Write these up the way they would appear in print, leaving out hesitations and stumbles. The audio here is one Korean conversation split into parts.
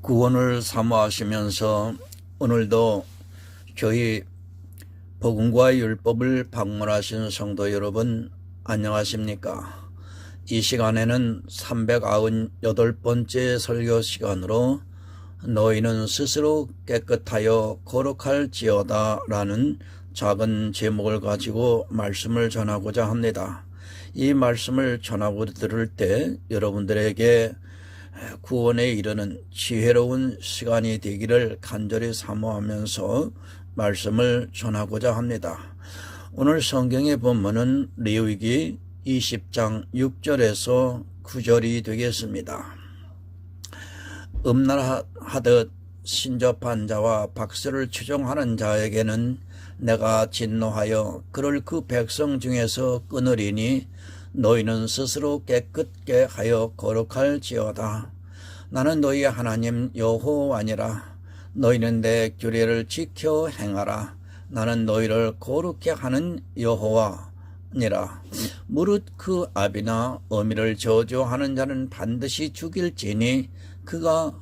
구원을 사모하시면서 오늘도 저희 복음과 율법을 방문하신 성도 여러분 안녕하십니까? 이 시간에는 398번째 설교 시간으로 너희는 스스로 깨끗하여 거룩할지어다 라는 작은 제목을 가지고 말씀을 전하고자 합니다. 이 말씀을 전하고 들을 때 여러분들에게 구원에 이르는 지혜로운 시간이 되기를 간절히 사모하면서 말씀을 전하고자 합니다. 오늘 성경의 본문은 레위기 20장 6절에서 9절이 되겠습니다. 음란하듯 신접한 자와 박수를 추종하는 자에게는 내가 진노하여 그를 그 백성 중에서 끊으리니 너희는 스스로 깨끗게 하여 거룩할지어다. 나는 너희 하나님 여호와니라. 너희는 내 규례를 지켜 행하라. 나는 너희를 거룩게 하는 여호와니라. 무릇 그 아비나 어미를 저주하는 자는 반드시 죽일지니 그가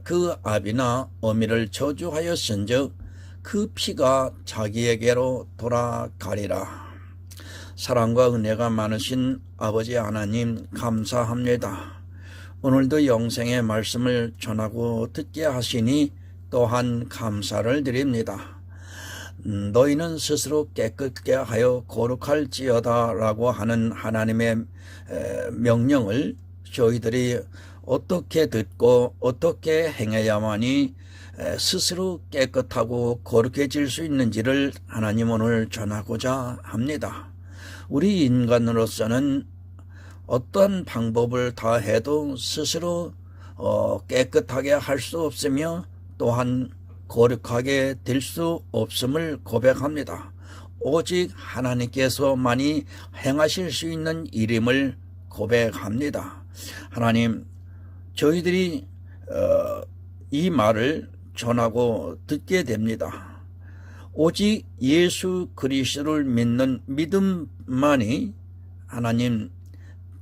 그 아비나 어미를 저주하였은즉 그 피가 자기에게로 돌아가리라. 사랑과 은혜가 많으신 아버지 하나님 감사합니다. 오늘도 영생의 말씀을 전하고 듣게 하시니 또한 감사를 드립니다. 너희는 스스로 깨끗게 하여 거룩할지어다 라고 하는 하나님의 명령을 저희들이 어떻게 듣고 어떻게 행해야만이 스스로 깨끗하고 거룩해질 수 있는지를 하나님 오늘 전하고자 합니다. 우리 인간으로서는 어떤 방법을 다 해도 스스로 깨끗하게 할 수 없으며 또한 거룩하게 될 수 없음을 고백합니다. 오직 하나님께서만이 행하실 수 있는 일임을 고백합니다. 하나님, 저희들이 이 말을 전하고 듣게 됩니다. 오직 예수 그리스도를 믿는 믿음만이 하나님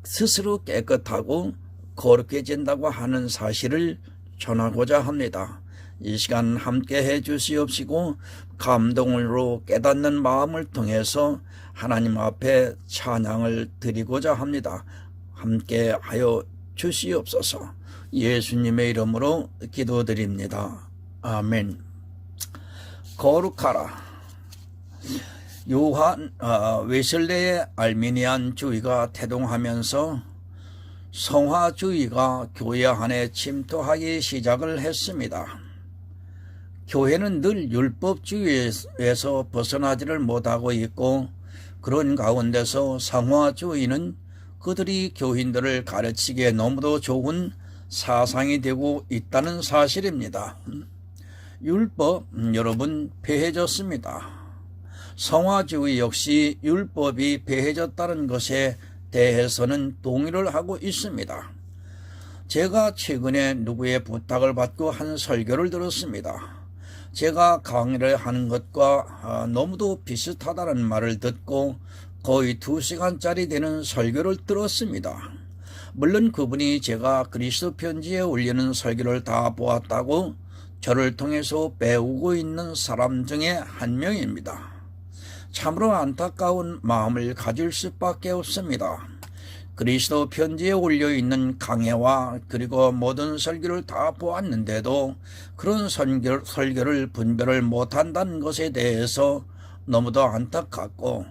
스스로 깨끗하고 거룩해진다고 하는 사실을 전하고자 합니다. 이 시간 함께 해 주시옵시고 감동으로 깨닫는 마음을 통해서 하나님 앞에 찬양을 드리고자 합니다. 함께 하여 주시옵소서. 예수님의 이름으로 기도드립니다. 아멘. 거룩하라. 요한 웨슬레의 알미니안주의가 태동하면서 성화주의가 교회 안에 침투하기 시작을 했습니다. 교회는 늘 율법주의에서 벗어나지를 못하고 있고 그런 가운데서 성화주의는 그들이 교인들을 가르치기에 너무도 좋은 사상이 되고 있다는 사실입니다. 율법 여러분 폐해졌습니다. 성화주의 역시 율법이 폐해졌다는 것에 대해서는 동의를 하고 있습니다. 제가 최근에 누구의 부탁을 받고 한 설교를 들었습니다. 제가 강의를 하는 것과 너무도 비슷하다는 말을 듣고 거의 2시간짜리 되는 설교를 들었습니다. 물론 그분이 제가 그리스도 편지에 올리는 설교를 다 보았다고 저를 통해서 배우고 있는 사람 중에 한 명입니다. 참으로 안타까운 마음을 가질 수밖에 없습니다. 그리스도 편지에 올려있는 강해와 그리고 모든 설교를 다 보았는데도 그런 설교를 분별을 못한다는 것에 대해서 너무도 안타깝고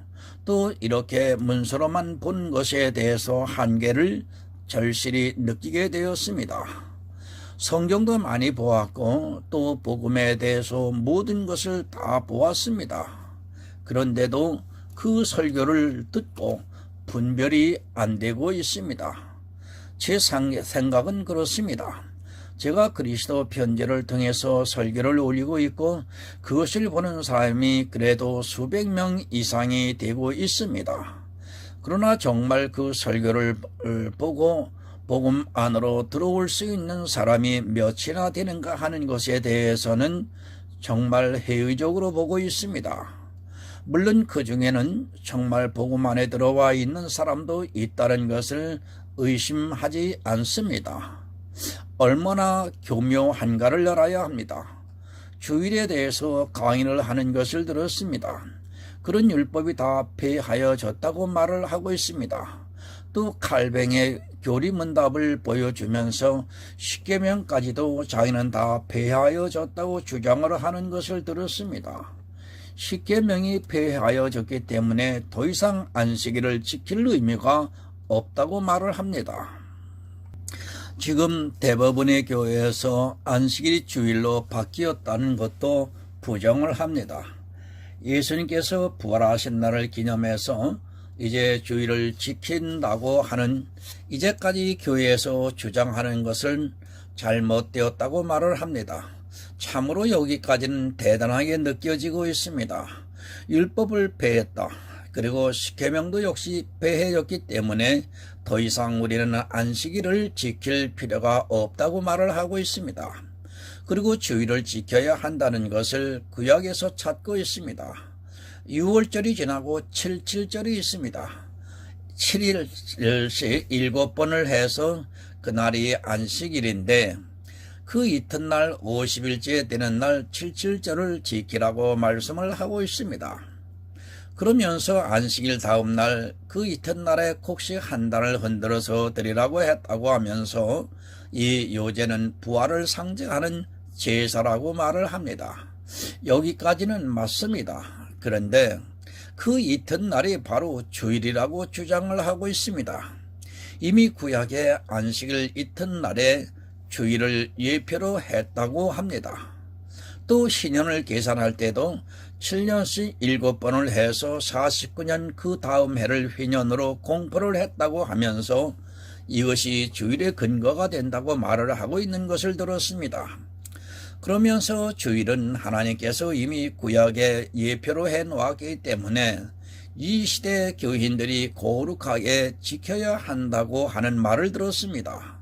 또 이렇게 문서로만 본 것에 대해서 한계를 절실히 느끼게 되었습니다. 성경도 많이 보았고 또 복음에 대해서 모든 것을 다 보았습니다. 그런데도 그 설교를 듣고 분별이 안 되고 있습니다. 제 생각은 그렇습니다. 제가 그리스도 편지를 통해서 설교를 올리고 있고 그것을 보는 사람이 그래도 수백 명 이상이 되고 있습니다. 그러나 정말 그 설교를 보고 복음 안으로 들어올 수 있는 사람이 몇이나 되는가 하는 것에 대해서는 정말 회의적으로 보고 있습니다. 물론 그 중에는 정말 복음 안에 들어와 있는 사람도 있다는 것을 의심하지 않습니다. 얼마나 교묘한가를 알아야 합니다. 주일에 대해서 강의를 하는 것을 들었습니다. 그런 율법이 다 폐하여졌다고 말을 하고 있습니다. 또 칼뱅의 교리문답을 보여주면서 십계명까지도 자기는 다 폐하여졌다고 주장을 하는 것을 들었습니다. 십계명이 폐하여졌기 때문에 더 이상 안식일을 지킬 의미가 없다고 말을 합니다. 지금 대부분의 교회에서 안식일이 주일로 바뀌었다는 것도 부정을 합니다. 예수님께서 부활하신 날을 기념해서 이제 주일을 지킨다고 하는 이제까지 교회에서 주장하는 것은 잘못되었다고 말을 합니다. 참으로 여기까지는 대단하게 느껴지고 있습니다. 율법을 폐했다. 그리고 십계명도 역시 폐해졌기 때문에 더 이상 우리는 안식일을 지킬 필요가 없다고 말을 하고 있습니다. 그리고 주일을 지켜야 한다는 것을 구약에서 찾고 있습니다. 6월절이 지나고 7.7절이 있습니다. 7일씩 7번을 해서 그날이 안식일인데 그 이튿날 50일째 되는 날 7.7절을 지키라고 말씀을 하고 있습니다. 그러면서 안식일 다음 날 그 이튿날에 곡식 한 단을 흔들어서 드리라고 했다고 하면서 이 요제는 부활을 상징하는 제사라고 말을 합니다. 여기까지는 맞습니다. 그런데 그 이튿날이 바로 주일이라고 주장을 하고 있습니다. 이미 구약의 안식일 이튿날에 주일을 예표로 했다고 합니다. 또 신년을 계산할 때도 7년씩 7번을 해서 49년 그 다음 해를 휘년으로 공포를 했다고 하면서 이것이 주일의 근거가 된다고 말을 하고 있는 것을 들었습니다. 그러면서 주일은 하나님께서 이미 구약에 예표로 해놓았기 때문에 이 시대 교인들이 거룩하게 지켜야 한다고 하는 말을 들었습니다.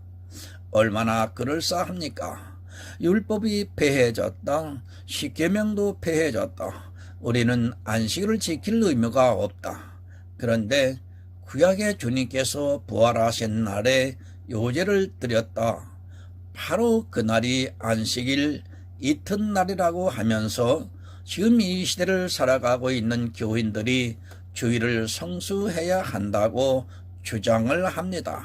얼마나 그럴싸합니까? 율법이 폐해졌다. 십계명도 폐해졌다. 우리는 안식일을 지킬 의무가 없다. 그런데 구약의 주님께서 부활하신 날에 요제를 드렸다. 바로 그날이 안식일 이튿날이라고 하면서 지금 이 시대를 살아가고 있는 교인들이 주일을 성수해야 한다고 주장을 합니다.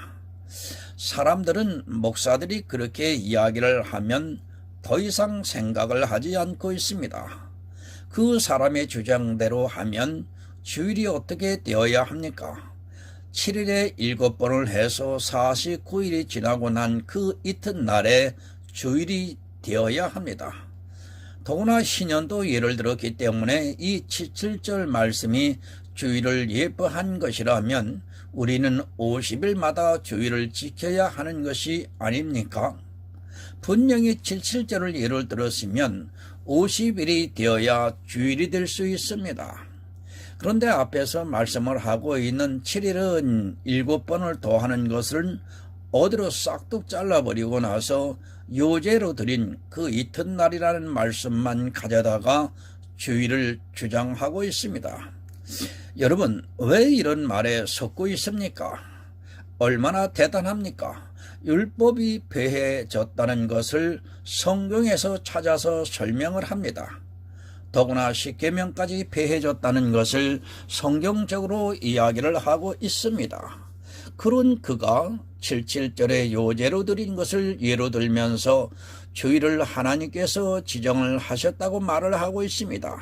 사람들은 목사들이 그렇게 이야기를 하면 더 이상 생각을 하지 않고 있습니다. 그 사람의 주장대로 하면 주일이 어떻게 되어야 합니까? 7일에 7번을 해서 49일이 지나고 난 그 이튿날에 주일이 되어야 합니다. 더구나 신년도 예를 들었기 때문에 이 7.7절 말씀이 주일을 예표한 것이라면 우리는 50일마다 주일을 지켜야 하는 것이 아닙니까? 분명히 7.7절을 예를 들었으면 50일이 되어야 주일이 될 수 있습니다. 그런데 앞에서 말씀을 하고 있는 7일은 7번을 더하는 것은 어디로 싹둑 잘라버리고 나서 요제로 드린 그 이튿날이라는 말씀만 가져다가 주일을 주장하고 있습니다. 여러분, 왜 이런 말에 섞고 있습니까? 얼마나 대단합니까? 율법이 폐해졌다는 것을 성경에서 찾아서 설명을 합니다. 더구나 십계명까지 폐해졌다는 것을 성경적으로 이야기를 하고 있습니다. 그런 그가 7.7절에 요제로 드린 것을 예로 들면서 주일을 하나님께서 지정을 하셨다고 말을 하고 있습니다.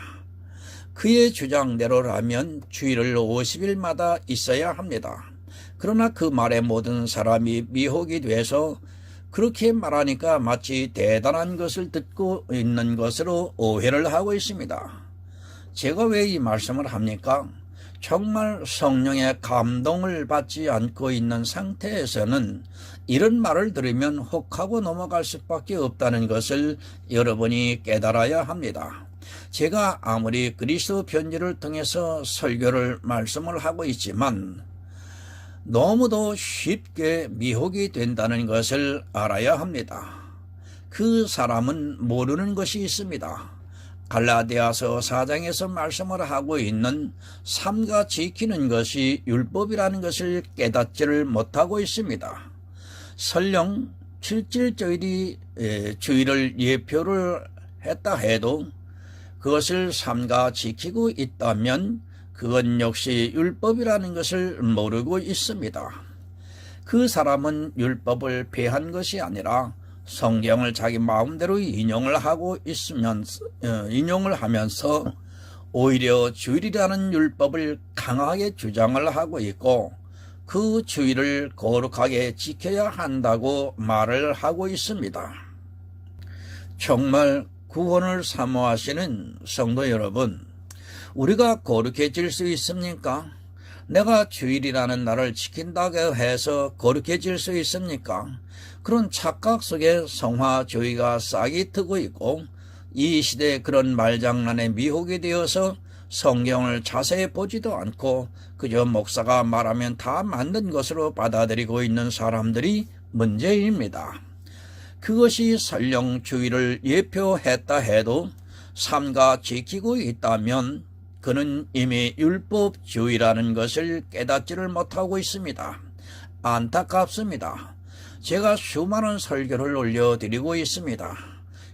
그의 주장대로라면 주일을 50일마다 있어야 합니다. 그러나 그 말에 모든 사람이 미혹이 돼서 그렇게 말하니까 마치 대단한 것을 듣고 있는 것으로 오해를 하고 있습니다. 제가 왜 이 말씀을 합니까? 정말 성령의 감동을 받지 않고 있는 상태에서는 이런 말을 들으면 혹하고 넘어갈 수밖에 없다는 것을 여러분이 깨달아야 합니다. 제가 아무리 그리스도 편지를 통해서 설교를 말씀을 하고 있지만 너무도 쉽게 미혹이 된다는 것을 알아야 합니다. 그 사람은 모르는 것이 있습니다. 갈라디아서 4장에서 말씀을 하고 있는 삼가 지키는 것이 율법이라는 것을 깨닫지를 못하고 있습니다. 설령 실질적인 주의를 예표를 했다 해도 그것을 삼가 지키고 있다면 그건 역시 율법이라는 것을 모르고 있습니다. 그 사람은 율법을 폐한 것이 아니라 성경을 자기 마음대로 인용을 하면서 오히려 주일이라는 율법을 강하게 주장을 하고 있고 그 주일을 거룩하게 지켜야 한다고 말을 하고 있습니다. 정말 구원을 사모하시는 성도 여러분, 우리가 거룩해질 수 있습니까? 내가 주일이라는 날을 지킨다고 해서 거룩해질 수 있습니까? 그런 착각 속에 성화주의가 싹이 트고 있고 이 시대에 그런 말장난에 미혹이 되어서 성경을 자세히 보지도 않고 그저 목사가 말하면 다 맞는 것으로 받아들이고 있는 사람들이 문제입니다. 그것이 설령 주의를 예표했다 해도 삼가 지키고 있다면 그는 이미 율법주의라는 것을 깨닫지를 못하고 있습니다. 안타깝습니다. 제가 수많은 설교를 올려드리고 있습니다.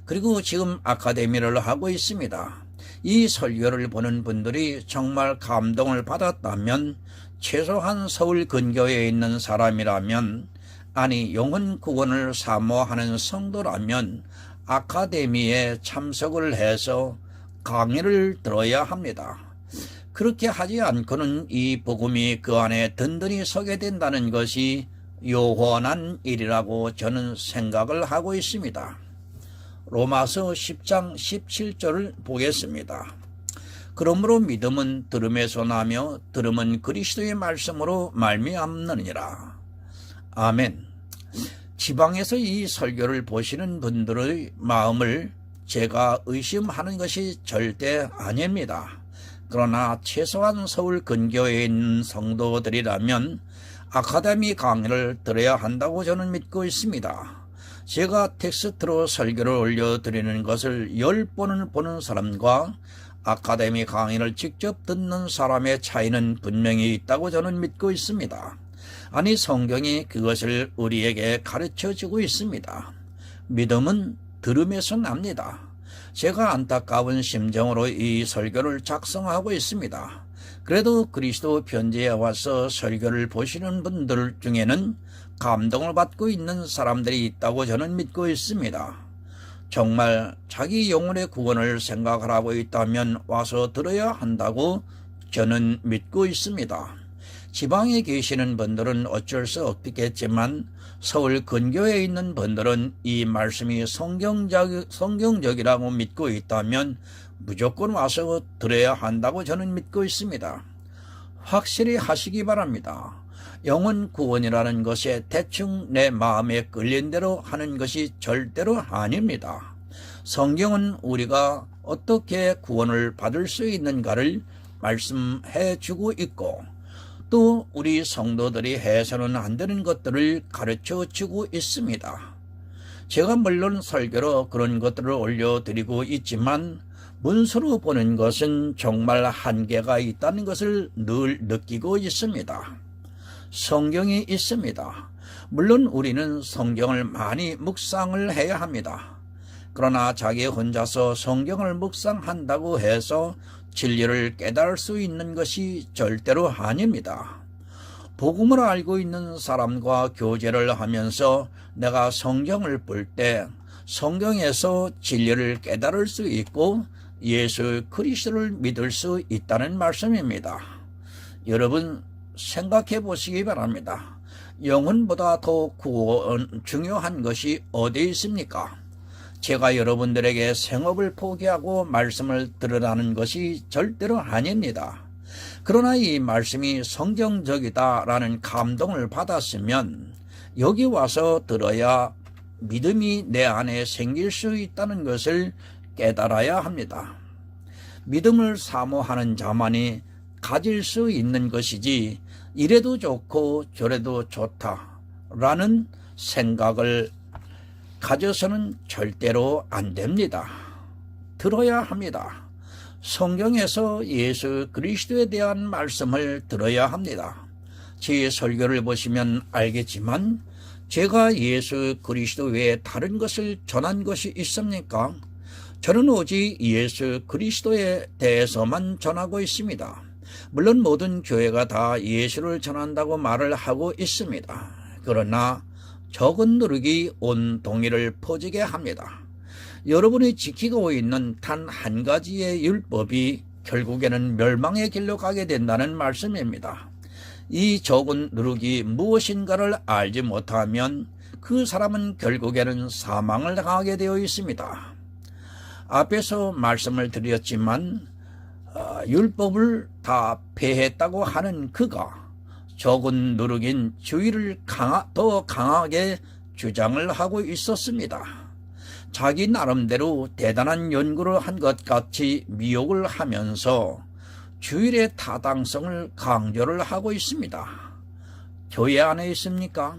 그리고 지금 아카데미를 하고 있습니다. 이 설교를 보는 분들이 정말 감동을 받았다면 최소한 서울 근교에 있는 사람이라면 아니 영혼 구원을 사모하는 성도라면 아카데미에 참석을 해서 강의를 들어야 합니다. 그렇게 하지 않고는 이 복음이 그 안에 든든히 서게 된다는 것이 요원한 일이라고 저는 생각을 하고 있습니다. 로마서 10장 17절을 보겠습니다. 그러므로 믿음은 들음에서 나며 들음은 그리스도의 말씀으로 말미암느니라. 아멘. 지방에서 이 설교를 보시는 분들의 마음을 제가 의심하는 것이 절대 아닙니다. 그러나 최소한 서울 근교에 있는 성도들이라면 아카데미 강의를 들어야 한다고 저는 믿고 있습니다. 제가 텍스트로 설교를 올려드리는 것을 10번을 보는 사람과 아카데미 강의를 직접 듣는 사람의 차이는 분명히 있다고 저는 믿고 있습니다. 아니 성경이 그것을 우리에게 가르쳐주고 있습니다. 믿음은 들음에서 납니다. 제가 안타까운 심정으로 이 설교를 작성하고 있습니다. 그래도 그리스도 편지에 와서 설교를 보시는 분들 중에는 감동을 받고 있는 사람들이 있다고 저는 믿고 있습니다. 정말 자기 영혼의 구원을 생각하고 있다면 와서 들어야 한다고 저는 믿고 있습니다. 지방에 계시는 분들은 어쩔 수 없겠지만 서울 근교에 있는 분들은 이 말씀이 성경적이라고 믿고 있다면 무조건 와서 들어야 한다고 저는 믿고 있습니다. 확실히 하시기 바랍니다. 영혼 구원이라는 것에 대충 내 마음에 끌린 대로 하는 것이 절대로 아닙니다. 성경은 우리가 어떻게 구원을 받을 수 있는가를 말씀해 주고 있고 또 우리 성도들이 해서는 안 되는 것들을 가르쳐 주고 있습니다. 제가 물론 설교로 그런 것들을 올려드리고 있지만 문서로 보는 것은 정말 한계가 있다는 것을 늘 느끼고 있습니다. 성경이 있습니다. 물론 우리는 성경을 많이 묵상을 해야 합니다. 그러나 자기 혼자서 성경을 묵상한다고 해서 진리를 깨달을 수 있는 것이 절대로 아닙니다. 복음을 알고 있는 사람과 교제를 하면서 내가 성경을 볼 때 성경에서 진리를 깨달을 수 있고 예수 그리스도를 믿을 수 있다는 말씀입니다. 여러분 생각해 보시기 바랍니다. 영혼보다 더 중요한 것이 어디에 있습니까? 제가 여러분들에게 생업을 포기하고 말씀을 들으라는 것이 절대로 아닙니다. 그러나 이 말씀이 성경적이다라는 감동을 받았으면 여기 와서 들어야 믿음이 내 안에 생길 수 있다는 것을 깨달아야 합니다. 믿음을 사모하는 자만이 가질 수 있는 것이지 이래도 좋고 저래도 좋다라는 생각을 가져서는 절대로 안 됩니다. 들어야 합니다. 성경에서 예수 그리스도에 대한 말씀을 들어야 합니다. 제 설교를 보시면 알겠지만 제가 예수 그리스도 외에 다른 것을 전한 것이 있습니까? 저는 오직 예수 그리스도에 대해서만 전하고 있습니다. 물론 모든 교회가 다 예수를 전한다고 말을 하고 있습니다. 그러나 적은 누룩이 온 동이를 퍼지게 합니다. 여러분이 지키고 있는 단 한 가지의 율법이 결국에는 멸망의 길로 가게 된다는 말씀입니다. 이 적은 누룩이 무엇인가를 알지 못하면 그 사람은 결국에는 사망을 당하게 되어 있습니다. 앞에서 말씀을 드렸지만 율법을 다 폐했다고 하는 그가 적은 누룩인 주의를 더 강하게 주장을 하고 있었습니다. 자기 나름대로 대단한 연구를 한 것 같이 미혹을 하면서 주일의 타당성을 강조를 하고 있습니다. 교회 안에 있습니까?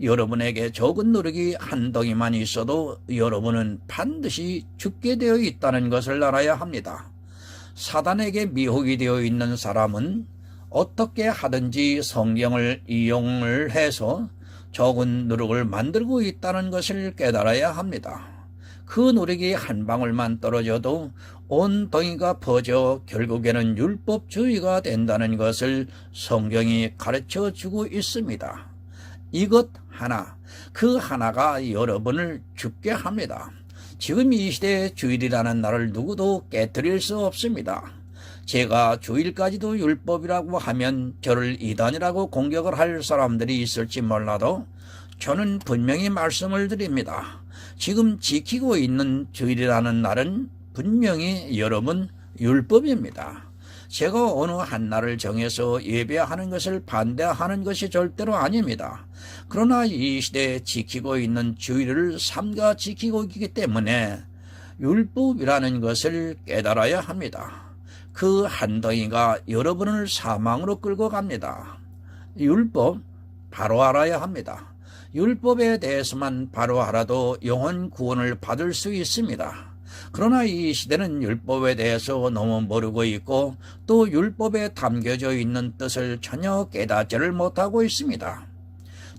여러분에게 적은 누룩이 한 덩이만 있어도 여러분은 반드시 죽게 되어 있다는 것을 알아야 합니다. 사단에게 미혹이 되어 있는 사람은 어떻게 하든지 성경을 이용을 해서 적은 누룩을 만들고 있다는 것을 깨달아야 합니다. 그 누룩이 한 방울만 떨어져도 온 덩이가 퍼져 결국에는 율법주의가 된다는 것을 성경이 가르쳐 주고 있습니다. 이것 하나, 그 하나가 여러분을 죽게 합니다. 지금 이 시대의 주일이라는 날을 누구도 깨뜨릴 수 없습니다. 제가 주일까지도 율법이라고 하면 저를 이단이라고 공격을 할 사람들이 있을지 몰라도 저는 분명히 말씀을 드립니다. 지금 지키고 있는 주일이라는 날은 분명히 여러분 율법입니다. 제가 어느 한 날을 정해서 예배하는 것을 반대하는 것이 절대로 아닙니다. 그러나 이 시대에 지키고 있는 주일을 삼가 지키고 있기 때문에 율법이라는 것을 깨달아야 합니다. 그 한 덩이가 여러분을 사망으로 끌고 갑니다. 율법 바로 알아야 합니다. 율법에 대해서만 바로 알아도 영혼 구원을 받을 수 있습니다. 그러나 이 시대는 율법에 대해서 너무 모르고 있고 또 율법에 담겨져 있는 뜻을 전혀 깨닫지를 못하고 있습니다.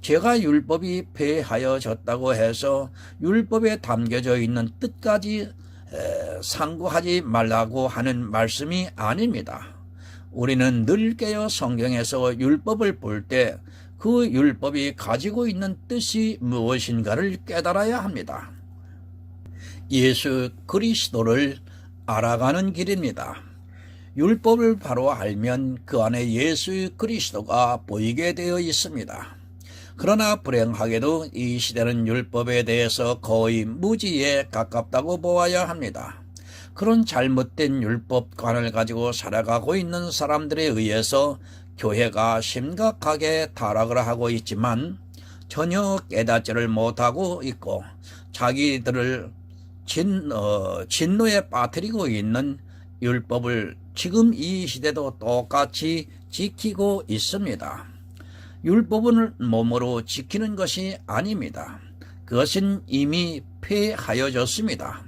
제가 율법이 폐하여졌다고 해서 율법에 담겨져 있는 뜻까지 상고하지 말라고 하는 말씀이 아닙니다. 우리는 늘 깨어 성경에서 율법을 볼 때 그 율법이 가지고 있는 뜻이 무엇인가를 깨달아야 합니다. 예수 그리스도를 알아가는 길입니다. 율법을 바로 알면 그 안에 예수 그리스도가 보이게 되어 있습니다. 그러나 불행하게도 이 시대는 율법에 대해서 거의 무지에 가깝다고 보아야 합니다. 그런 잘못된 율법관을 가지고 살아가고 있는 사람들에 의해서 교회가 심각하게 타락을 하고 있지만 전혀 깨닫지를 못하고 있고 자기들을 진노에 빠뜨리고 있는 율법을 지금 이 시대도 똑같이 지키고 있습니다. 율법은 몸으로 지키는 것이 아닙니다. 그것은 이미 폐하여졌습니다.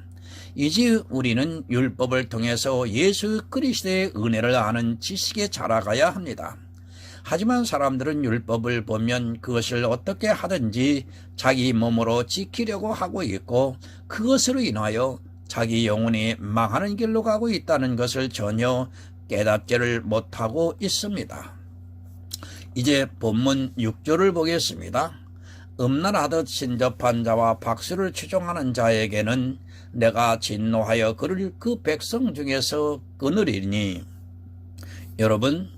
이제 우리는 율법을 통해서 예수 그리스도의 은혜를 아는 지식에 자라가야 합니다. 하지만 사람들은 율법을 보면 그것을 어떻게 하든지 자기 몸으로 지키려고 하고 있고 그것으로 인하여 자기 영혼이 망하는 길로 가고 있다는 것을 전혀 깨닫지를 못하고 있습니다. 이제 본문 6절을 보겠습니다. 음란하듯 신접한 자와 박수를 추종하는 자에게는 내가 진노하여 그를 그 백성 중에서 끊으리니. 여러분,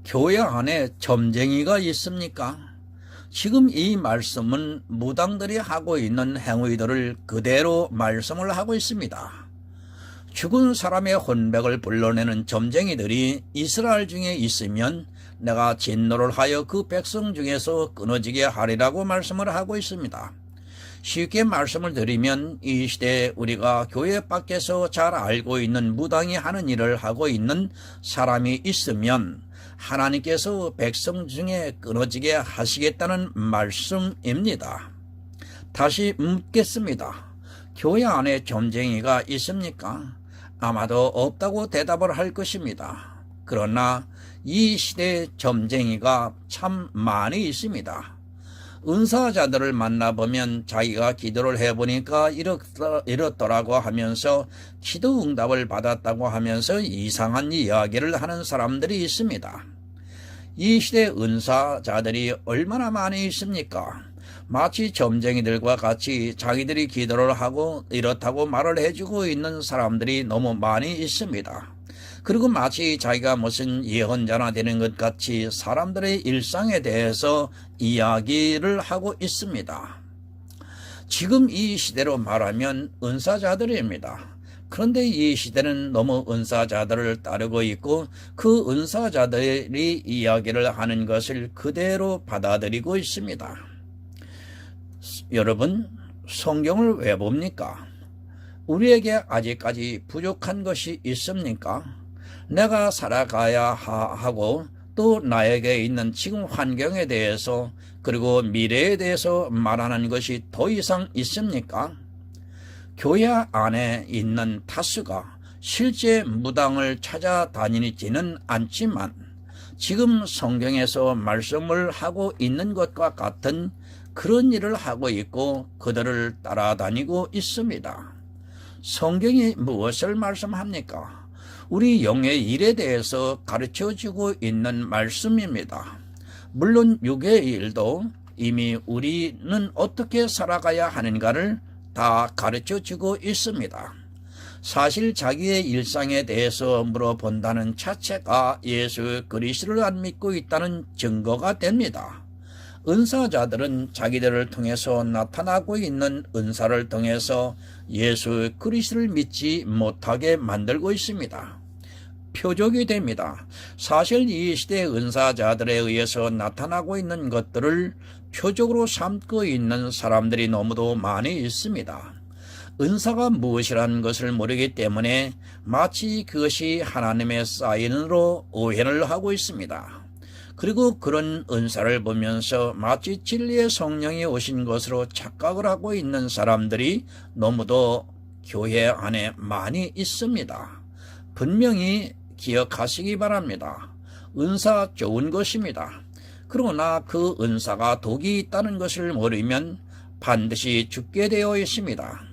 교회 안에 점쟁이가 있습니까? 지금 이 말씀은 무당들이 하고 있는 행위들을 그대로 말씀을 하고 있습니다. 죽은 사람의 혼백을 불러내는 점쟁이들이 이스라엘 중에 있으면 내가 진노를 하여 그 백성 중에서 끊어지게 하리라고 말씀을 하고 있습니다. 쉽게 말씀을 드리면 이 시대에 우리가 교회 밖에서 잘 알고 있는 무당이 하는 일을 하고 있는 사람이 있으면 하나님께서 백성 중에 끊어지게 하시겠다는 말씀입니다. 다시 묻겠습니다. 교회 안에 점쟁이가 있습니까? 아마도 없다고 대답을 할 것입니다. 그러나 이 시대의 점쟁이가 참 많이 있습니다. 은사자들을 만나보면 자기가 기도를 해보니까 이렇더라고 하면서 기도 응답을 받았다고 하면서 이상한 이야기를 하는 사람들이 있습니다. 이 시대 은사자들이 얼마나 많이 있습니까? 마치 점쟁이들과 같이 자기들이 기도를 하고 이렇다고 말을 해주고 있는 사람들이 너무 많이 있습니다. 그리고 마치 자기가 무슨 예언자나 되는 것 같이 사람들의 일상에 대해서 이야기를 하고 있습니다. 지금 이 시대로 말하면 은사자들입니다. 그런데 이 시대는 너무 은사자들을 따르고 있고 그 은사자들이 이야기를 하는 것을 그대로 받아들이고 있습니다. 여러분, 성경을 왜 봅니까? 우리에게 아직까지 부족한 것이 있습니까? 내가 살아가야 하고 또 나에게 있는 지금 환경에 대해서 그리고 미래에 대해서 말하는 것이 더 이상 있습니까? 교회 안에 있는 다수가 실제 무당을 찾아다니지는 않지만 지금 성경에서 말씀을 하고 있는 것과 같은 그런 일을 하고 있고 그들을 따라다니고 있습니다. 성경이 무엇을 말씀합니까? 우리 영의 일에 대해서 가르쳐주고 있는 말씀입니다. 물론 육의 일도 이미 우리는 어떻게 살아가야 하는가를 다 가르쳐주고 있습니다. 사실 자기의 일상에 대해서 물어본다는 자체가 예수 그리스도를 안 믿고 있다는 증거가 됩니다. 은사자들은 자기들을 통해서 나타나고 있는 은사를 통해서 예수 그리스도를 믿지 못하게 만들고 있습니다. 표적이 됩니다. 사실 이 시대 은사자들에 의해서 나타나고 있는 것들을 표적으로 삼고 있는 사람들이 너무도 많이 있습니다. 은사가 무엇이라는 것을 모르기 때문에 마치 그것이 하나님의 사인으로 오해를 하고 있습니다. 그리고 그런 은사를 보면서 마치 진리의 성령이 오신 것으로 착각을 하고 있는 사람들이 너무도 교회 안에 많이 있습니다. 분명히 기억하시기 바랍니다. 은사 좋은 것입니다. 그러나 그 은사가 독이 있다는 것을 모르면 반드시 죽게 되어 있습니다.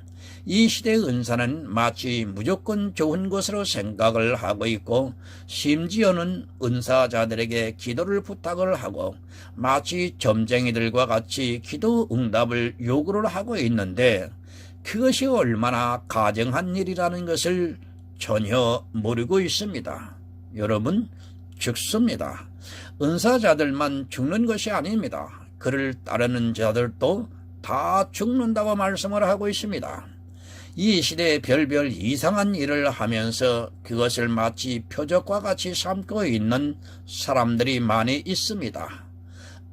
이 시대의 은사는 마치 무조건 좋은 것으로 생각을 하고 있고 심지어는 은사자들에게 기도를 부탁을 하고 마치 점쟁이들과 같이 기도 응답을 요구를 하고 있는데 그것이 얼마나 가정한 일이라는 것을 전혀 모르고 있습니다. 여러분, 죽습니다. 은사자들만 죽는 것이 아닙니다. 그를 따르는 자들도 다 죽는다고 말씀을 하고 있습니다. 이 시대에 별별 이상한 일을 하면서 그것을 마치 표적과 같이 삼고 있는 사람들이 많이 있습니다.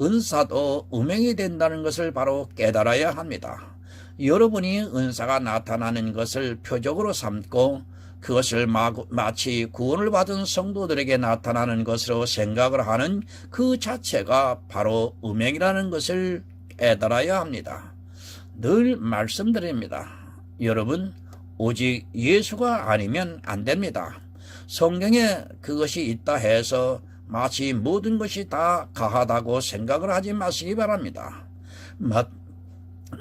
은사도 음행이 된다는 것을 바로 깨달아야 합니다. 여러분이 은사가 나타나는 것을 표적으로 삼고 그것을 마치 구원을 받은 성도들에게 나타나는 것으로 생각을 하는 그 자체가 바로 음행이라는 것을 깨달아야 합니다. 늘 말씀드립니다. 여러분, 오직 예수가 아니면 안 됩니다. 성경에 그것이 있다 해서 마치 모든 것이 다 가하다고 생각을 하지 마시기 바랍니다.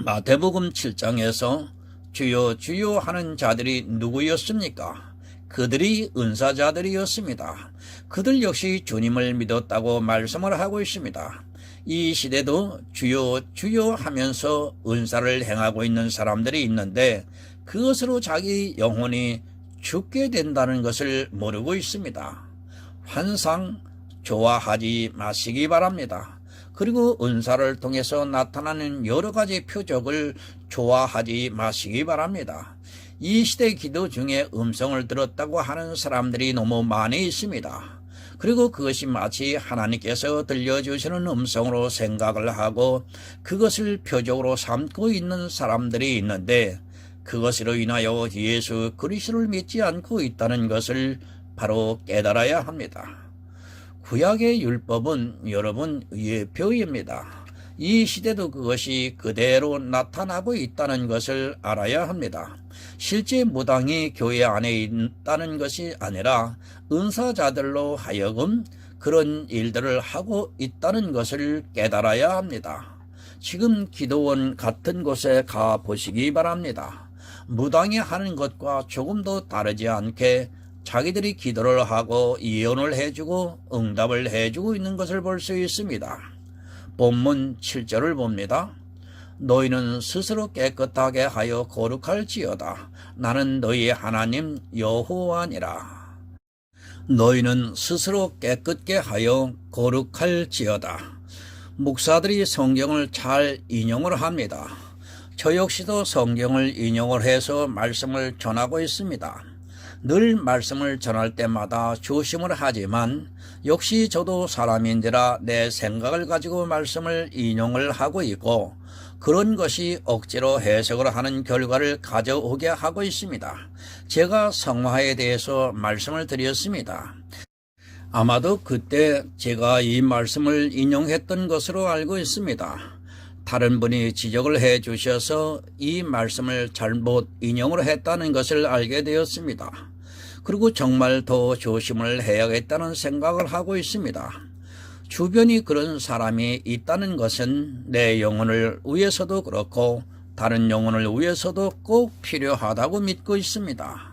마태복음 7장에서 주여 주여 하는 자들이 누구였습니까? 그들이 은사자들이었습니다. 그들 역시 주님을 믿었다고 말씀을 하고 있습니다. 이 시대도 주여 주여 하면서 은사를 행하고 있는 사람들이 있는데 그것으로 자기 영혼이 죽게 된다는 것을 모르고 있습니다. 환상 좋아하지 마시기 바랍니다. 그리고 은사를 통해서 나타나는 여러 가지 표적을 좋아하지 마시기 바랍니다. 이 시대 기도 중에 음성을 들었다고 하는 사람들이 너무 많이 있습니다. 그리고 그것이 마치 하나님께서 들려주시는 음성으로 생각을 하고 그것을 표적으로 삼고 있는 사람들이 있는데 그것으로 인하여 예수 그리스도를 믿지 않고 있다는 것을 바로 깨달아야 합니다. 구약의 율법은 여러분 예표입니다. 이 시대도 그것이 그대로 나타나고 있다는 것을 알아야 합니다. 실제 무당이 교회 안에 있다는 것이 아니라 은사자들로 하여금 그런 일들을 하고 있다는 것을 깨달아야 합니다. 지금 기도원 같은 곳에 가 보시기 바랍니다. 무당이 하는 것과 조금도 다르지 않게 자기들이 기도를 하고 예언을 해주고 응답을 해주고 있는 것을 볼 수 있습니다. 본문 7절을 봅니다. 너희는 스스로 깨끗하게 하여 거룩할지어다. 나는 너희의 하나님 여호와니라. 너희는 스스로 깨끗게 하여 거룩할지어다. 목사들이 성경을 잘 인용을 합니다. 저 역시도 성경을 인용을 해서 말씀을 전하고 있습니다. 늘 말씀을 전할 때마다 조심을 하지만 역시 저도 사람인지라 내 생각을 가지고 말씀을 인용을 하고 있고 그런 것이 억지로 해석을 하는 결과를 가져오게 하고 있습니다. 제가 성화에 대해서 말씀을 드렸습니다. 아마도 그때 제가 이 말씀을 인용했던 것으로 알고 있습니다. 다른 분이 지적을 해 주셔서 이 말씀을 잘못 인용을 했다는 것을 알게 되었습니다. 그리고 정말 더 조심을 해야겠다는 생각을 하고 있습니다. 주변이 그런 사람이 있다는 것은 내 영혼을 위해서도 그렇고 다른 영혼을 위해서도 꼭 필요하다고 믿고 있습니다.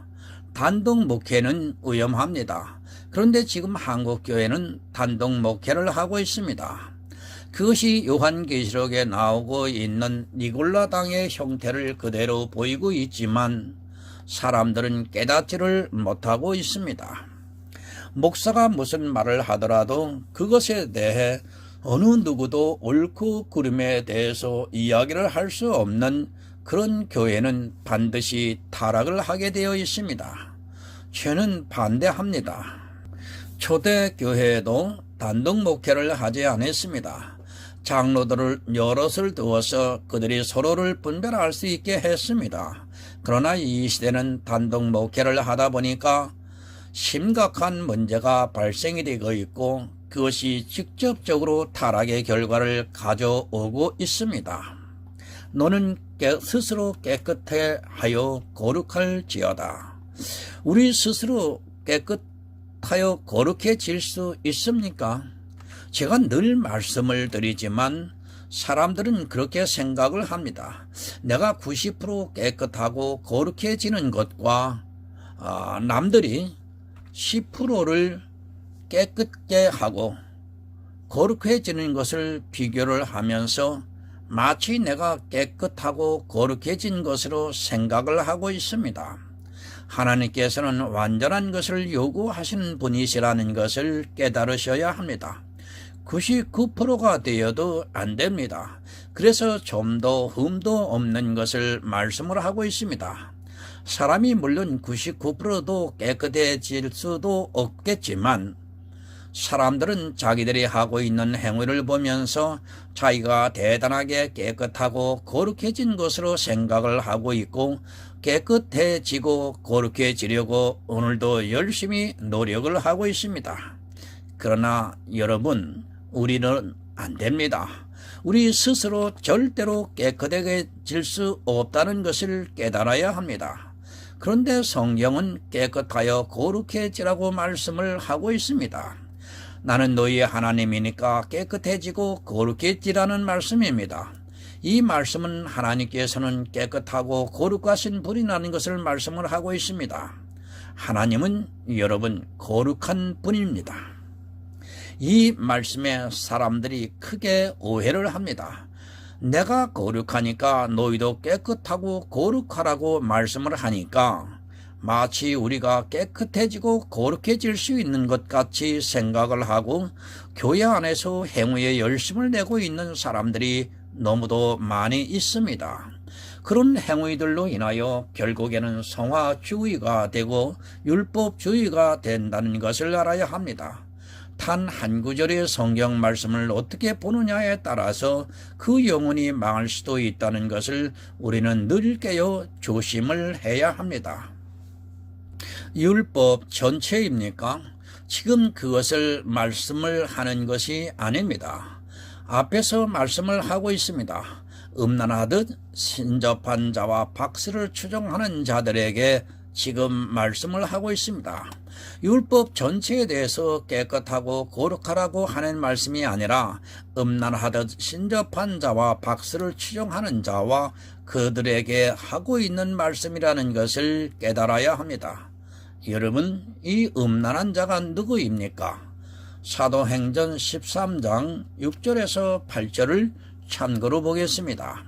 단독 목회는 위험합니다. 그런데 지금 한국교회는 단독 목회를 하고 있습니다. 그것이 요한계시록에 나오고 있는 니골라당의 형태를 그대로 보이고 있지만 사람들은 깨닫지를 못하고 있습니다. 목사가 무슨 말을 하더라도 그것에 대해 어느 누구도 옳고 그름에 대해서 이야기를 할 수 없는 그런 교회는 반드시 타락을 하게 되어 있습니다. 저는 반대합니다. 초대교회에도 단독 목회를 하지 않았습니다. 장로들을 여럿을 두어서 그들이 서로를 분별할 수 있게 했습니다. 그러나 이 시대는 단독 목회를 하다 보니까 심각한 문제가 발생이 되고 있고 그것이 직접적으로 타락의 결과를 가져오고 있습니다. 너는 스스로 깨끗해 하여 거룩할지어다. 우리 스스로 깨끗하여 거룩해질 수 있습니까? 제가 늘 말씀을 드리지만 사람들은 그렇게 생각을 합니다. 내가 90% 깨끗하고 거룩해지는 것과 남들이 10%를 깨끗게 하고 거룩해지는 것을 비교를 하면서 마치 내가 깨끗하고 거룩해진 것으로 생각을 하고 있습니다. 하나님께서는 완전한 것을 요구하시는 분이시라는 것을 깨달으셔야 합니다. 99%가 되어도 안 됩니다. 그래서 좀 더 흠도 없는 것을 말씀을 하고 있습니다. 사람이 물론 99%도 깨끗해질 수도 없겠지만 사람들은 자기들이 하고 있는 행위를 보면서 자기가 대단하게 깨끗하고 거룩해진 것으로 생각을 하고 있고 깨끗해지고 거룩해지려고 오늘도 열심히 노력을 하고 있습니다. 그러나 여러분, 우리는 안 됩니다. 우리 스스로 절대로 깨끗해질 수 없다는 것을 깨달아야 합니다. 그런데 성경은 깨끗하여 거룩해지라고 말씀을 하고 있습니다. 나는 너희의 하나님이니까 깨끗해지고 거룩해지라는 말씀입니다. 이 말씀은 하나님께서는 깨끗하고 거룩하신 분이라는 것을 말씀을 하고 있습니다. 하나님은 여러분 거룩한 분입니다. 이 말씀에 사람들이 크게 오해를 합니다. 내가 거룩하니까 너희도 깨끗하고 거룩하라고 말씀을 하니까 마치 우리가 깨끗해지고 거룩해질 수 있는 것 같이 생각을 하고 교회 안에서 행위에 열심을 내고 있는 사람들이 너무도 많이 있습니다. 그런 행위들로 인하여 결국에는 성화주의가 되고 율법주의가 된다는 것을 알아야 합니다. 단 한 구절의 성경 말씀을 어떻게 보느냐에 따라서 그 영혼이 망할 수도 있다는 것을 우리는 늘 깨어 조심을 해야 합니다. 율법 전체입니까? 지금 그것을 말씀을 하는 것이 아닙니다. 앞에서 말씀을 하고 있습니다. 음란하듯 신접한 자와 박수를 추종하는 자들에게 지금 말씀을 하고 있습니다. 율법 전체에 대해서 깨끗하고 거룩하라고 하는 말씀이 아니라 음란하듯 신접한 자와 박수를 추종하는 자와 그들에게 하고 있는 말씀이라는 것을 깨달아야 합니다. 여러분, 이 음란한 자가 누구입니까? 사도행전 13장 6절에서 8절을 참고로 보겠습니다.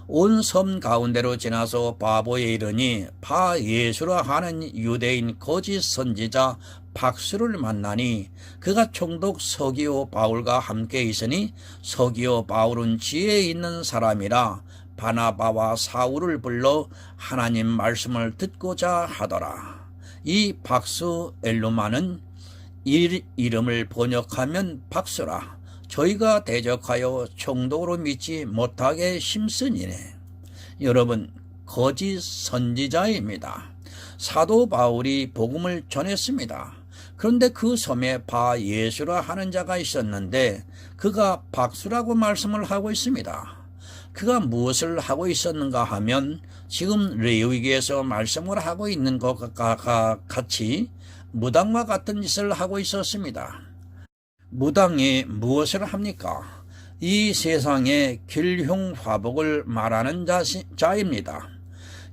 온 섬 가운데로 지나서 바보에 이르니 바 예수라 하는 유대인 거짓 선지자 박수를 만나니 그가 총독 서기오 바울과 함께 있으니 서기오 바울은 지혜 있는 사람이라 바나바와 사울을 불러 하나님 말씀을 듣고자 하더라. 이 박수 엘루마는 이름을 번역하면 박수라. 저희가 대적하여 총독으로 믿지 못하게 힘쓰니네. 여러분, 거짓 선지자입니다. 사도 바울이 복음을 전했습니다. 그런데 그 섬에 바 예수라 하는 자가 있었는데 그가 박수라고 말씀을 하고 있습니다. 그가 무엇을 하고 있었는가 하면 지금 레위기에서 말씀을 하고 있는 것과 같이 무당과 같은 짓을 하고 있었습니다. 무당이 무엇을 합니까? 이 세상의 길흉화복을 말하는 자입니다.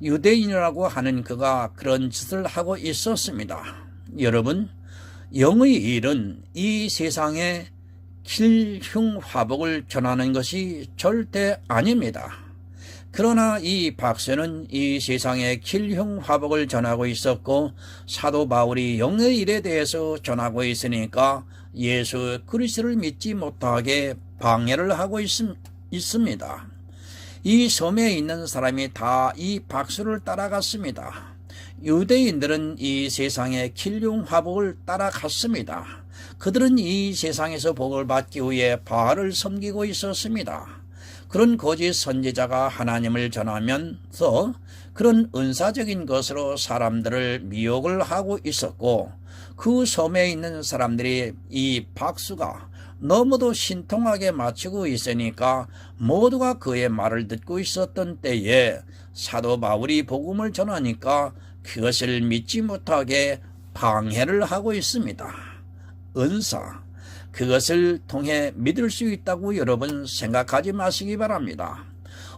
유대인이라고 하는 그가 그런 짓을 하고 있었습니다. 여러분, 영의 일은 이 세상의 길흉화복을 전하는 것이 절대 아닙니다. 그러나 이 박수는 이 세상의 길흉화복을 전하고 있었고 사도 바울이 영의 일에 대해서 전하고 있으니까 예수 그리스도를 믿지 못하게 방해를 하고 있습니다. 이 섬에 있는 사람이 다 이 박수를 따라갔습니다. 유대인들은 이 세상의 길흉화복을 따라갔습니다. 그들은 이 세상에서 복을 받기 위해 바알을 섬기고 있었습니다. 그런 거짓 선지자가 하나님을 전하면서 그런 은사적인 것으로 사람들을 미혹을 하고 있었고 그 섬에 있는 사람들이 이 박수가 너무도 신통하게 맞추고 있으니까 모두가 그의 말을 듣고 있었던 때에 사도 바울이 복음을 전하니까 그것을 믿지 못하게 방해를 하고 있습니다. 은사, 그것을 통해 믿을 수 있다고 여러분 생각하지 마시기 바랍니다.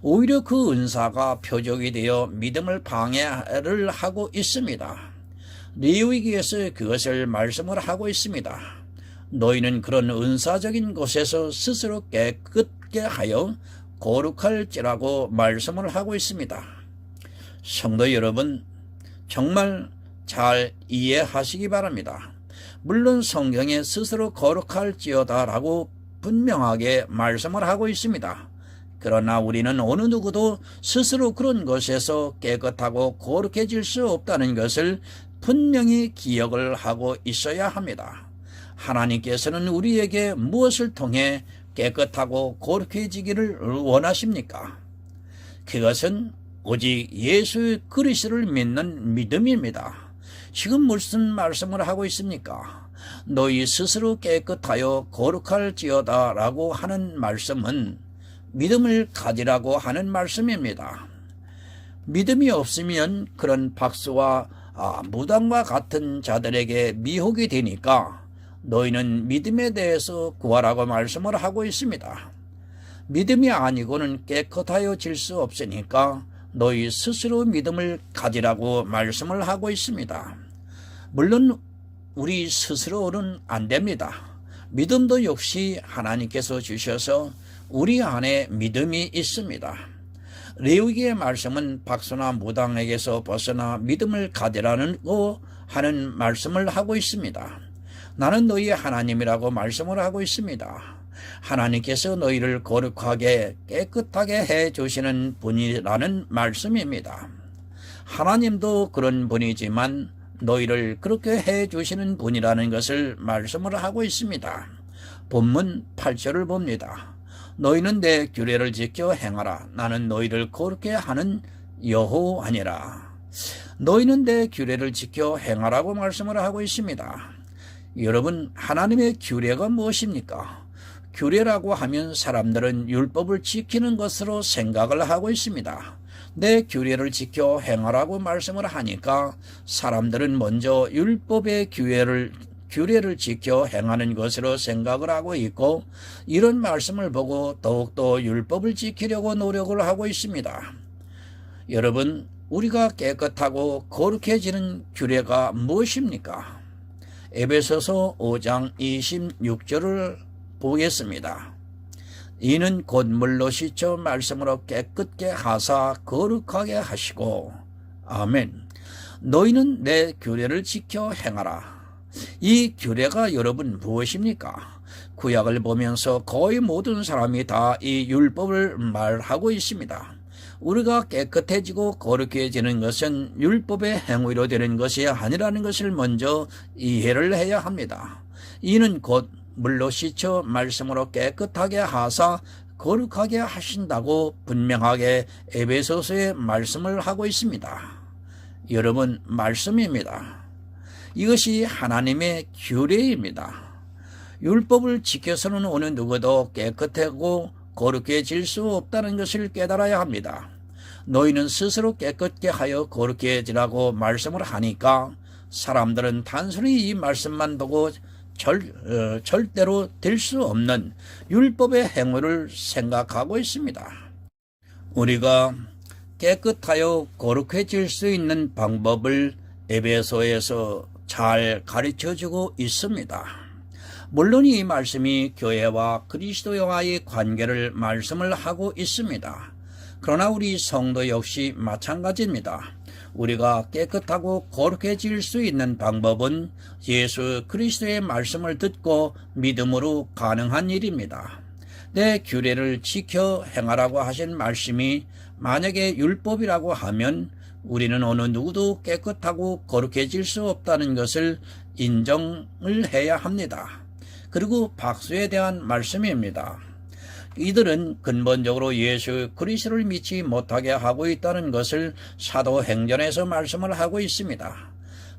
오히려 그 은사가 표적이 되어 믿음을 방해를 하고 있습니다. 레위기에서 그것을 말씀을 하고 있습니다. 너희는 그런 은사적인 곳에서 스스로 깨끗게 하여 거룩할지라고 말씀을 하고 있습니다. 성도 여러분, 정말 잘 이해하시기 바랍니다. 물론 성경에 스스로 거룩할지어다 라고 분명하게 말씀을 하고 있습니다. 그러나 우리는 어느 누구도 스스로 그런 것에서 깨끗하고 거룩해질 수 없다는 것을 분명히 기억을 하고 있어야 합니다. 하나님께서는 우리에게 무엇을 통해 깨끗하고 거룩해지기를 원하십니까? 그것은 오직 예수 그리스도를 믿는 믿음입니다. 지금 무슨 말씀을 하고 있습니까? 너희 스스로 깨끗하여 거룩할지어다 라고 하는 말씀은 믿음을 가지라고 하는 말씀입니다. 믿음이 없으면 그런 박수와 무당과 같은 자들에게 미혹이 되니까 너희는 믿음에 대해서 구하라고 말씀을 하고 있습니다. 믿음이 아니고는 깨끗하여질 수 없으니까 너희 스스로 믿음을 가지라고 말씀을 하고 있습니다. 물론 우리 스스로는 안 됩니다. 믿음도 역시 하나님께서 주셔서 우리 안에 믿음이 있습니다. 레위기의 말씀은 박수나 무당에게서 벗어나 믿음을 가지라고 하는 말씀을 하고 있습니다. 나는 너희의 하나님이라고 말씀을 하고 있습니다. 하나님께서 너희를 거룩하게 깨끗하게 해주시는 분이라는 말씀입니다. 하나님도 그런 분이지만 너희를 그렇게 해주시는 분이라는 것을 말씀을 하고 있습니다. 본문 8절을 봅니다. 너희는 내 규례를 지켜 행하라. 나는 너희를 거룩게 하는 여호와니라. 너희는 내 규례를 지켜 행하라고 말씀을 하고 있습니다. 여러분, 하나님의 규례가 무엇입니까? 규례라고 하면 사람들은 율법을 지키는 것으로 생각을 하고 있습니다. 내 규례를 지켜 행하라고 말씀을 하니까 사람들은 먼저 율법의 규례를 지켜 행하는 것으로 생각을 하고 있고, 이런 말씀을 보고 더욱더 율법을 지키려고 노력을 하고 있습니다. 여러분, 우리가 깨끗하고 거룩해지는 규례가 무엇입니까? 에베소서 5장 26절을 보겠습니다. 이는 곧 물로 씻어 말씀으로 깨끗게 하사 거룩하게 하시고, 아멘. 너희는 내 규례를 지켜 행하라. 이 규례가 여러분 무엇입니까? 구약을 보면서 거의 모든 사람이 다 이 율법을 말하고 있습니다. 우리가 깨끗해지고 거룩해지는 것은 율법의 행위로 되는 것이 아니라는 것을 먼저 이해를 해야 합니다. 이는 곧 물로 씻어 말씀으로 깨끗하게 하사 거룩하게 하신다고 분명하게 에베소서에 말씀을 하고 있습니다. 여러분, 말씀입니다. 이것이 하나님의 규례입니다. 율법을 지켜서는 어느 누구도 깨끗하고 거룩해질 수 없다는 것을 깨달아야 합니다. 너희는 스스로 깨끗게 하여 거룩해지라고 말씀을 하니까 사람들은 단순히 이 말씀만 보고 절대로 될 수 없는 율법의 행위를 생각하고 있습니다. 우리가 깨끗하여 거룩해질 수 있는 방법을 에베소에서 잘 가르쳐주고 있습니다. 물론 이 말씀이 교회와 그리스도와의 관계를 말씀을 하고 있습니다. 그러나 우리 성도 역시 마찬가지입니다. 우리가 깨끗하고 거룩해질 수 있는 방법은 예수 그리스도의 말씀을 듣고 믿음으로 가능한 일입니다. 내 규례를 지켜 행하라고 하신 말씀이 만약에 율법이라고 하면 우리는 어느 누구도 깨끗하고 거룩해질 수 없다는 것을 인정을 해야 합니다. 그리고 박수에 대한 말씀입니다. 이들은 근본적으로 예수 그리스도를 믿지 못하게 하고 있다는 것을 사도행전에서 말씀을 하고 있습니다.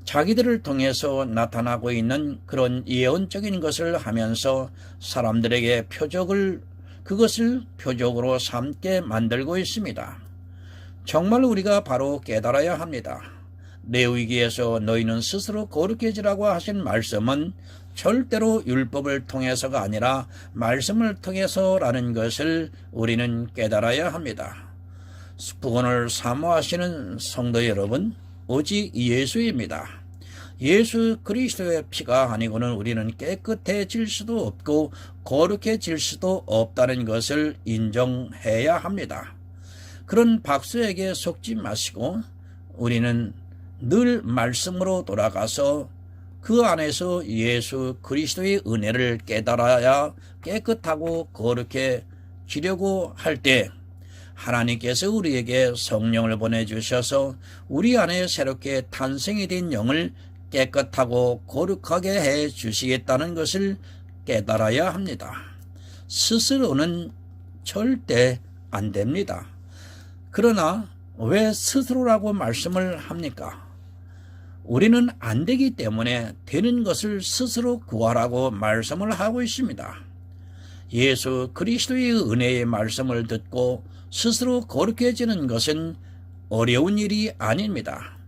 자기들을 통해서 나타나고 있는 그런 예언적인 것을 하면서 사람들에게 그것을 표적으로 삼게 만들고 있습니다. 정말 우리가 바로 깨달아야 합니다. 레위기에서 너희는 스스로 거룩해지라고 하신 말씀은 절대로 율법을 통해서가 아니라 말씀을 통해서라는 것을 우리는 깨달아야 합니다. 부건을 사모하시는 성도 여러분, 오직 예수입니다. 예수 그리스도의 피가 아니고는 우리는 깨끗해질 수도 없고 거룩해질 수도 없다는 것을 인정해야 합니다. 그런 박수에게 속지 마시고 우리는 늘 말씀으로 돌아가서 그 안에서 예수 그리스도의 은혜를 깨달아야 깨끗하고 거룩해지려고 할 때 하나님께서 우리에게 성령을 보내주셔서 우리 안에 새롭게 탄생이 된 영을 깨끗하고 거룩하게 해 주시겠다는 것을 깨달아야 합니다. 스스로는 절대 안 됩니다. 그러나 왜 스스로라고 말씀을 합니까? 우리는 안 되기 때문에 되는 것을 스스로 구하라고 말씀을 하고 있습니다. 예수 그리스도의 은혜의 말씀을 듣고 스스로 거룩해지는 것은 어려운 일이 아닙니다.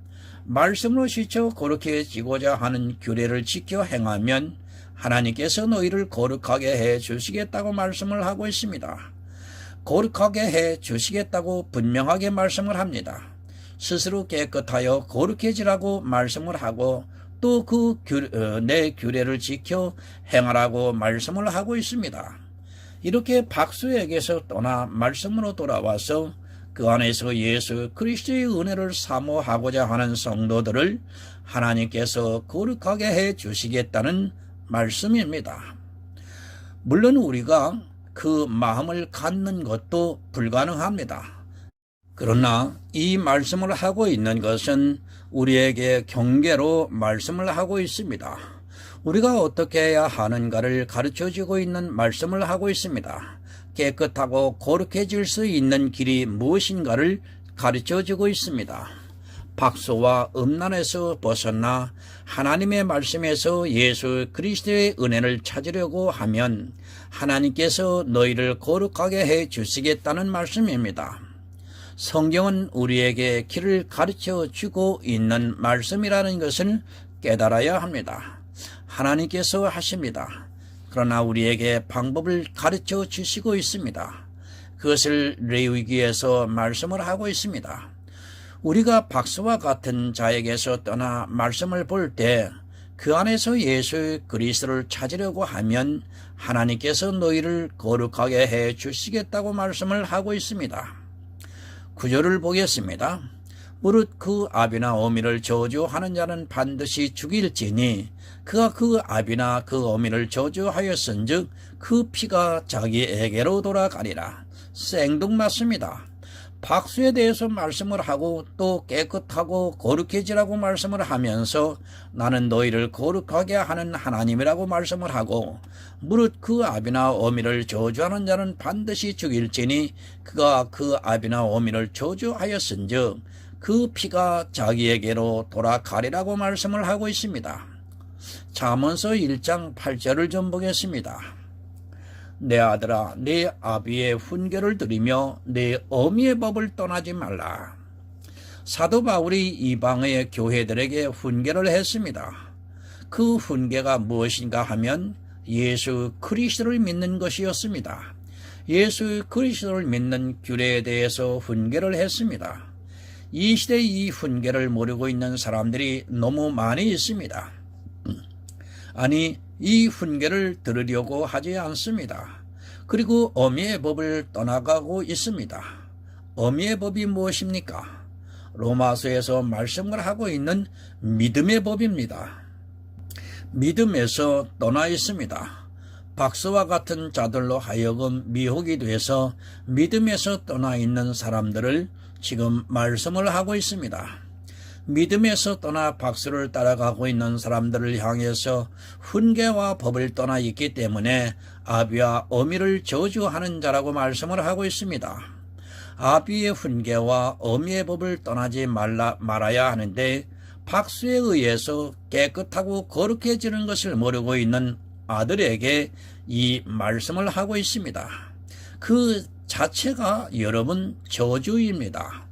말씀으로 씻어 거룩해지고자 하는 규례를 지켜 행하면 하나님께서 너희를 거룩하게 해 주시겠다고 말씀을 하고 있습니다. 거룩하게 해 주시겠다고 분명하게 말씀을 합니다. 스스로 깨끗하여 거룩해지라고 말씀을 하고 또 내 규례를 지켜 행하라고 말씀을 하고 있습니다. 이렇게 박수에게서 떠나 말씀으로 돌아와서 그 안에서 예수 그리스도의 은혜를 사모하고자 하는 성도들을 하나님께서 거룩하게 해 주시겠다는 말씀입니다. 물론 우리가 그 마음을 갖는 것도 불가능합니다. 그러나 이 말씀을 하고 있는 것은 우리에게 경계로 말씀을 하고 있습니다. 우리가 어떻게 해야 하는가를 가르쳐주고 있는 말씀을 하고 있습니다. 깨끗하고 거룩해질 수 있는 길이 무엇인가를 가르쳐주고 있습니다. 박소와 음란에서 벗어나 하나님의 말씀에서 예수 그리스도의 은혜를 찾으려고 하면 하나님께서 너희를 거룩하게 해 주시겠다는 말씀입니다. 성경은 우리에게 길을 가르쳐 주고 있는 말씀이라는 것을 깨달아야 합니다. 하나님께서 하십니다. 그러나 우리에게 방법을 가르쳐 주시고 있습니다. 그것을 레위기에서 말씀을 하고 있습니다. 우리가 박스와 같은 자에게서 떠나 말씀을 볼 때 그 안에서 예수 그리스도를 찾으려고 하면 하나님께서 너희를 거룩하게 해 주시겠다고 말씀을 하고 있습니다. 구절을 보겠습니다. 무릇 그 아비나 어미를 저주하는 자는 반드시 죽일지니 그가 그 아비나 그 어미를 저주하였은즉 그 피가 자기에게로 돌아가리라. 생뚱맞습니다. 박수에 대해서 말씀을 하고 또 깨끗하고 거룩해지라고 말씀을 하면서 나는 너희를 거룩하게 하는 하나님이라고 말씀을 하고 무릇 그 아비나 어미를 저주하는 자는 반드시 죽일지니 그가 그 아비나 어미를 저주하였은즉 그 피가 자기에게로 돌아가리라고 말씀을 하고 있습니다. 잠언서 1장 8절을 좀 보겠습니다. 내 아들아 내 아비의 훈계를 들으며 내 어미의 법을 떠나지 말라. 사도 바울이 이방의 교회들에게 훈계를 했습니다. 그 훈계가 무엇인가 하면 예수 그리스도를 믿는 것이었습니다. 예수 그리스도를 믿는 규례에 대해서 훈계를 했습니다. 이 시대에 이 훈계를 모르고 있는 사람들이 너무 많이 있습니다. 아니 이 훈계를 들으려고 하지 않습니다. 그리고 어미의 법을 떠나가고 있습니다. 어미의 법이 무엇입니까? 로마서에서 말씀을 하고 있는 믿음의 법입니다. 믿음에서 떠나 있습니다. 박스와 같은 자들로 하여금 미혹이 돼서 믿음에서 떠나 있는 사람들을 지금 말씀을 하고 있습니다. 믿음에서 떠나 박수를 따라가고 있는 사람들을 향해서 훈계와 법을 떠나 있기 때문에 아비와 어미를 저주하는 자라고 말씀을 하고 있습니다. 아비의 훈계와 어미의 법을 떠나지 말아야 하는데 박수에 의해서 깨끗하고 거룩해지는 것을 모르고 있는 아들에게 이 말씀을 하고 있습니다. 그 자체가 여러분 저주입니다.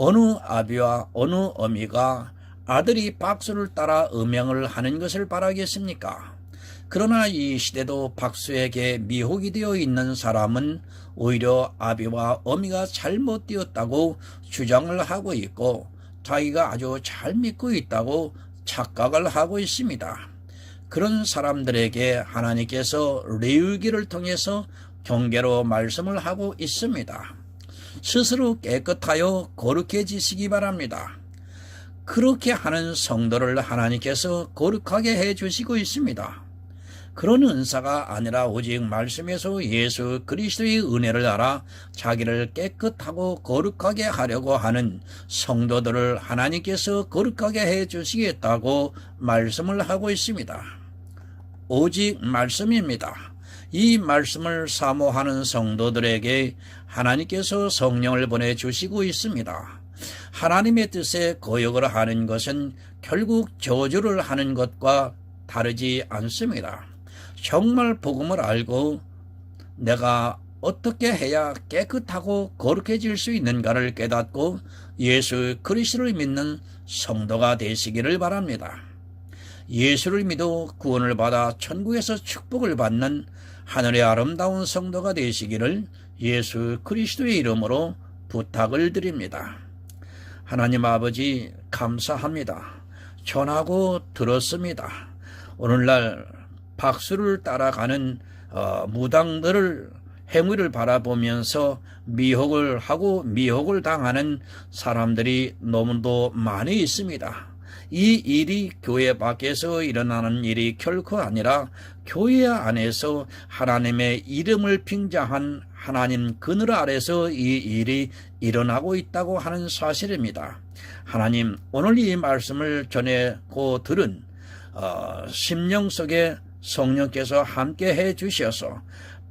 어느 아비와 어느 어미가 아들이 박수를 따라 음행을 하는 것을 바라겠습니까? 그러나 이 시대도 박수에게 미혹이 되어 있는 사람은 오히려 아비와 어미가 잘못되었다고 주장을 하고 있고 자기가 아주 잘 믿고 있다고 착각을 하고 있습니다. 그런 사람들에게 하나님께서 레위기를 통해서 경계로 말씀을 하고 있습니다. 스스로 깨끗하여 거룩해지시기 바랍니다. 그렇게 하는 성도를 하나님께서 거룩하게 해주시고 있습니다. 그런 은사가 아니라 오직 말씀에서 예수 그리스도의 은혜를 알아 자기를 깨끗하고 거룩하게 하려고 하는 성도들을 하나님께서 거룩하게 해주시겠다고 말씀을 하고 있습니다. 오직 말씀입니다. 이 말씀을 사모하는 성도들에게 하나님께서 성령을 보내주시고 있습니다. 하나님의 뜻에 거역을 하는 것은 결국 저주를 하는 것과 다르지 않습니다. 정말 복음을 알고 내가 어떻게 해야 깨끗하고 거룩해질 수 있는가를 깨닫고 예수 그리스도를 믿는 성도가 되시기를 바랍니다. 예수를 믿어 구원을 받아 천국에서 축복을 받는 하늘의 아름다운 성도가 되시기를 예수 그리스도의 이름으로 부탁을 드립니다. 하나님 아버지 감사합니다. 전하고 들었습니다. 오늘날 박수를 따라가는 무당들을 행위를 바라보면서 미혹을 하고 미혹을 당하는 사람들이 너무도 많이 있습니다. 이 일이 교회 밖에서 일어나는 일이 결코 아니라 교회 안에서 하나님의 이름을 빙자한 하나님 그늘 아래서 이 일이 일어나고 있다고 하는 사실입니다. 하나님, 오늘 이 말씀을 전하고 들은 심령 속에 성령께서 함께 해 주셔서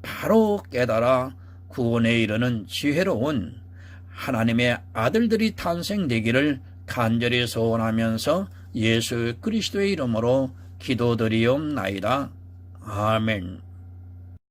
바로 깨달아 구원에 이르는 지혜로운 하나님의 아들들이 탄생되기를 간절히 소원하면서 예수 그리스도의 이름으로 기도드리옵나이다. 아멘.